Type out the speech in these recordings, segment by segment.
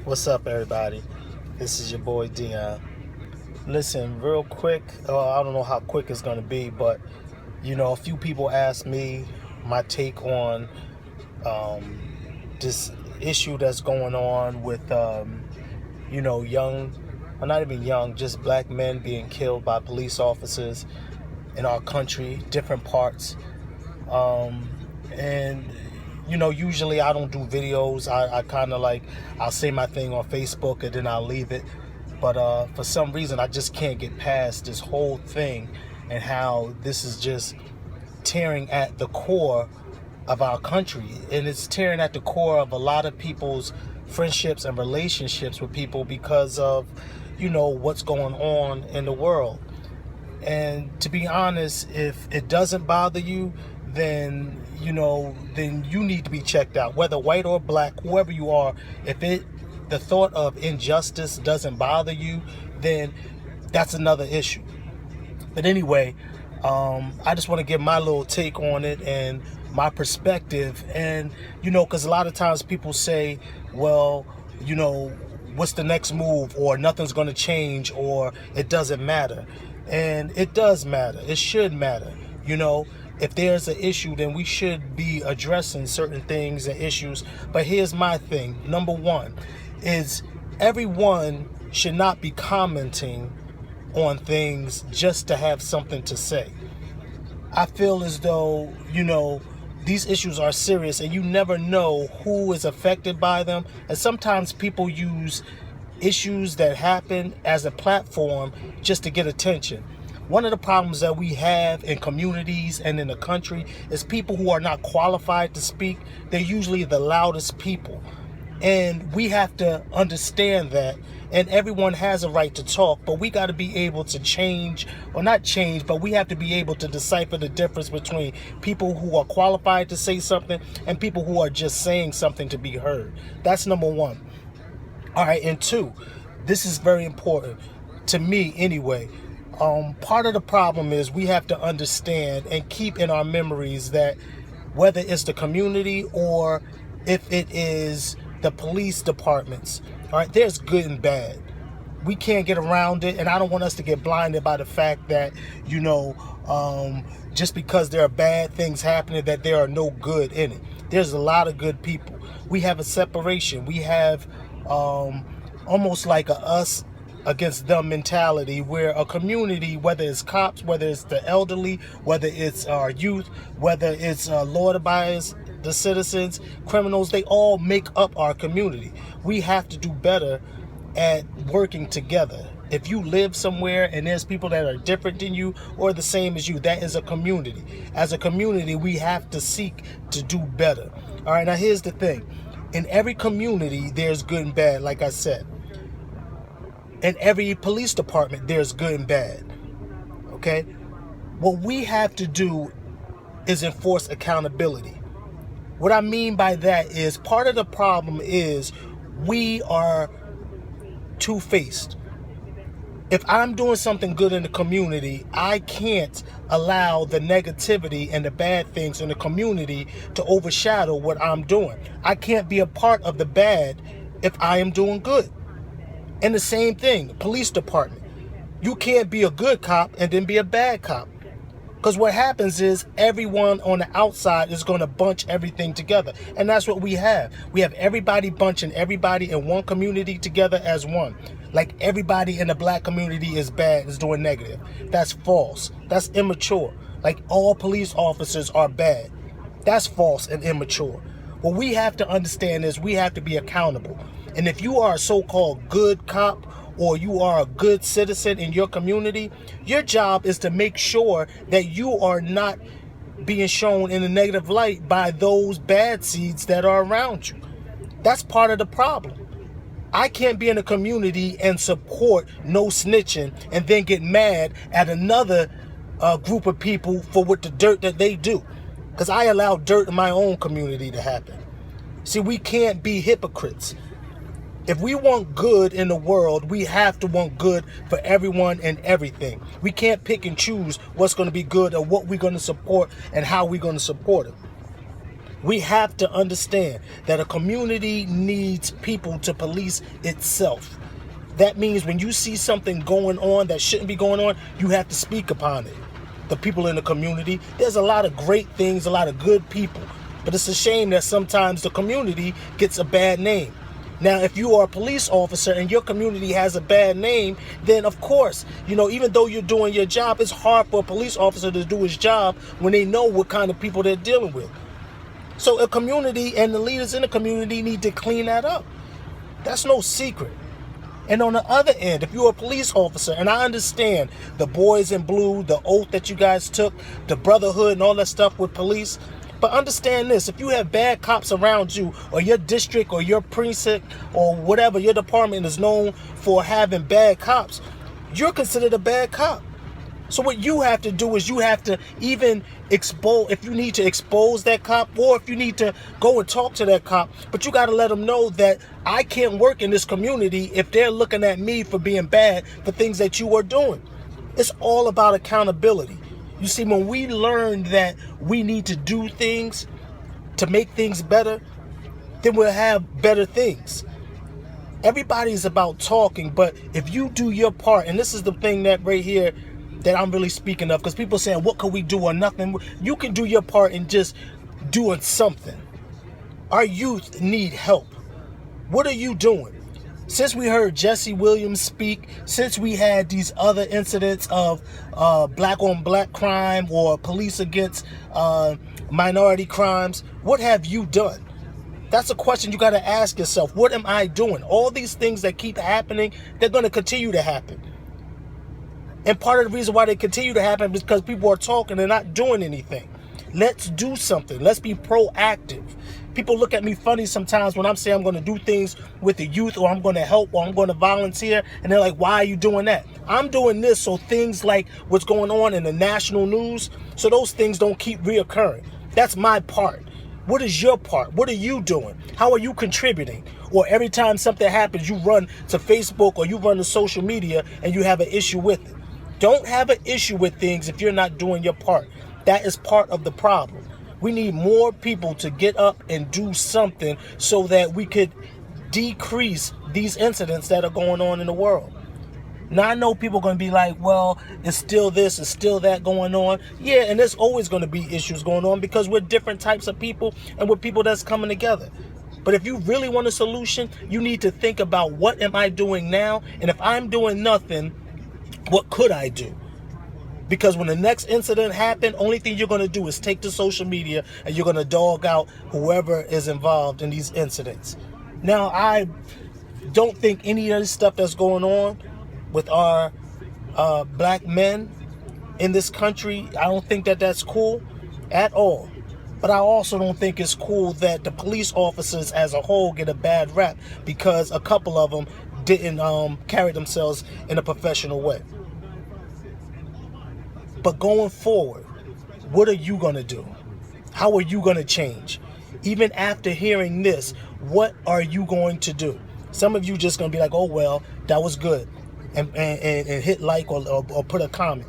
What's up, everybody? This is your boy Dion. Listen, real quick. I don't know how quick it's gonna be, but a few people asked me my take on um, this issue that's going on with young, or not even young, just black men being killed by police officers in our country, different parts. And usually I don't do videos. I kind of like, I'll say my thing on Facebook and then I'll leave it. But for some reason, I just can't get past this whole thing and how this is just tearing at the core of our country. And it's tearing at the core of a lot of people's friendships and relationships with people because of, what's going on in the world. And to be honest, if it doesn't bother you, then then you need to be checked out, whether white or black, whoever you are. If the thought of injustice doesn't bother you, then that's another issue. But anyway, I just want to give my little take on it and my perspective. And because a lot of times people say, well, what's the next move, or nothing's going to change, or it doesn't matter. And it does matter. It should matter. If there's an issue, then we should be addressing certain things and issues. But here's my thing. Number one is everyone should not be commenting on things just to have something to say. I feel as though, these issues are serious and you never know who is affected by them. And sometimes people use issues that happen as a platform just to get attention. One of the problems that we have in communities and in the country is people who are not qualified to speak. They're usually the loudest people. And we have to understand that. And everyone has a right to talk, but we got to be able to change, or not change, but we have to be able to decipher the difference between people who are qualified to say something and people who are just saying something to be heard. That's number one. All right, and two, this is very important to me anyway. Part of the problem is we have to understand and keep in our memories that whether it's the community or if it is the police departments, all right, there's good and bad. We can't get around it, and I don't want us to get blinded by the fact that, just because there are bad things happening, that there are no good in it. There's a lot of good people. We have a separation. We have almost like a us against them mentality, where a community, whether it's cops, whether it's the elderly, whether it's our youth, whether it's law-abiding the citizens, criminals, they all make up our community. We have to do better at working together. If you live somewhere and there's people that are different than you or the same as you, that is a community. As a community, we have to seek to do better. All right, now here's the thing. In every community, there's good and bad, like I said. In every police department, there's good and bad. Okay? What we have to do is enforce accountability. What I mean by that is part of the problem is we are two-faced. If I'm doing something good in the community, I can't allow the negativity and the bad things in the community to overshadow what I'm doing. I can't be a part of the bad if I am doing good. And the same thing, police department. You can't be a good cop and then be a bad cop. Because what happens is everyone on the outside is going to bunch everything together. And that's what we have. We have everybody bunching everybody in one community together as one. Like everybody in the black community is bad, is doing negative. That's false. That's immature. Like all police officers are bad. That's false and immature. What we have to understand is we have to be accountable. And if you are a so-called good cop or you are a good citizen in your community, your job is to make sure that you are not being shown in a negative light by those bad seeds that are around you. That's part of the problem. I can't be in a community and support no snitching and then get mad at another group of people for what the dirt that they do. Because I allow dirt in my own community to happen. See, we can't be hypocrites. If we want good in the world, we have to want good for everyone and everything. We can't pick and choose what's going to be good or what we're going to support and how we're going to support it. We have to understand that a community needs people to police itself. That means when you see something going on that shouldn't be going on, you have to speak upon it. The people in the community, there's a lot of great things, a lot of good people, but it's a shame that sometimes the community gets a bad name. Now, if you are a police officer and your community has a bad name, then of course, even though you're doing your job, it's hard for a police officer to do his job when they know what kind of people they're dealing with. So a community and the leaders in the community need to clean that up. That's no secret. And on the other end, if you're a police officer, and I understand the boys in blue, the oath that you guys took, the brotherhood and all that stuff with police, but understand this: if you have bad cops around you, or your district or your precinct or whatever, your department is known for having bad cops, you're considered a bad cop. So what you have to do is you have to even expose, if you need to expose that cop, or if you need to go and talk to that cop, but you got to let them know that I can't work in this community if they're looking at me for being bad for things that you are doing. It's all about accountability. You see, when we learn that we need to do things to make things better, then we'll have better things. Everybody's about talking, but if you do your part, and this is the thing that right here that I'm really speaking of, because people saying, what can we do or nothing? You can do your part in just doing something. Our youth need help. What are you doing? Since we heard Jesse Williams speak, since we had these other incidents of black on black crime or police against minority crimes, what have you done? That's a question you got to ask yourself. What am I doing? All these things that keep happening, they're going to continue to happen. And part of the reason why they continue to happen is because people are talking and not doing anything. Let's do something. Let's be proactive. People look at me funny sometimes when I'm saying I'm going to do things with the youth, or I'm going to help, or I'm going to volunteer. And they're like, why are you doing that? I'm doing this so things like what's going on in the national news, so those things don't keep reoccurring. That's my part. What is your part? What are you doing? How are you contributing? Or every time something happens, you run to Facebook or you run to social media and you have an issue with it. Don't have an issue with things if you're not doing your part. That is part of the problem. We need more people to get up and do something so that we could decrease these incidents that are going on in the world. Now, I know people are going to be like, well, it's still this, it's still that going on. Yeah, and there's always going to be issues going on because we're different types of people and we're people that's coming together. But if you really want a solution, you need to think about, what am I doing now? And if I'm doing nothing, what could I do? Because when the next incident happens, only thing you're going to do is take to social media and you're going to dog out whoever is involved in these incidents. Now, I don't think any of this stuff that's going on with our black men in this country, I don't think that that's cool at all. But I also don't think it's cool that the police officers as a whole get a bad rap because a couple of them didn't carry themselves in a professional way. But going forward, what are you going to do? How are you going to change? Even after hearing this, what are you going to do? Some of you just going to be like, oh, well, that was good. And hit like or put a comment.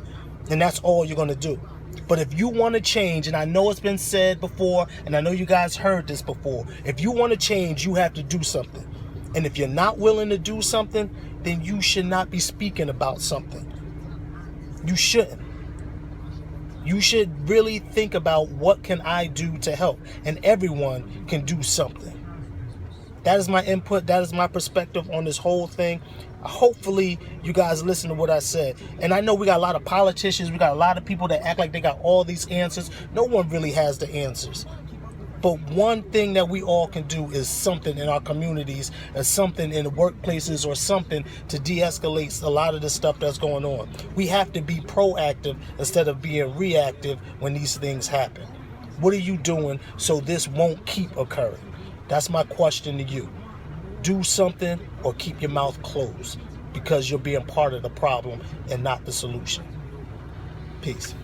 And that's all you're going to do. But if you want to change, and I know it's been said before, and I know you guys heard this before, if you want to change, you have to do something. And if you're not willing to do something, then you should not be speaking about something. You shouldn't. You should really think about, what can I do to help? And everyone can do something. That is my input. That is my perspective on this whole thing. Hopefully you guys listen to what I said. And I know we got a lot of politicians. We got a lot of people that act like they got all these answers. No one really has the answers. But one thing that we all can do is something in our communities, and something in the workplaces, or something to de-escalate a lot of the stuff that's going on. We have to be proactive instead of being reactive when these things happen. What are you doing so this won't keep occurring? That's my question to you. Do something or keep your mouth closed, because you're being part of the problem and not the solution. Peace.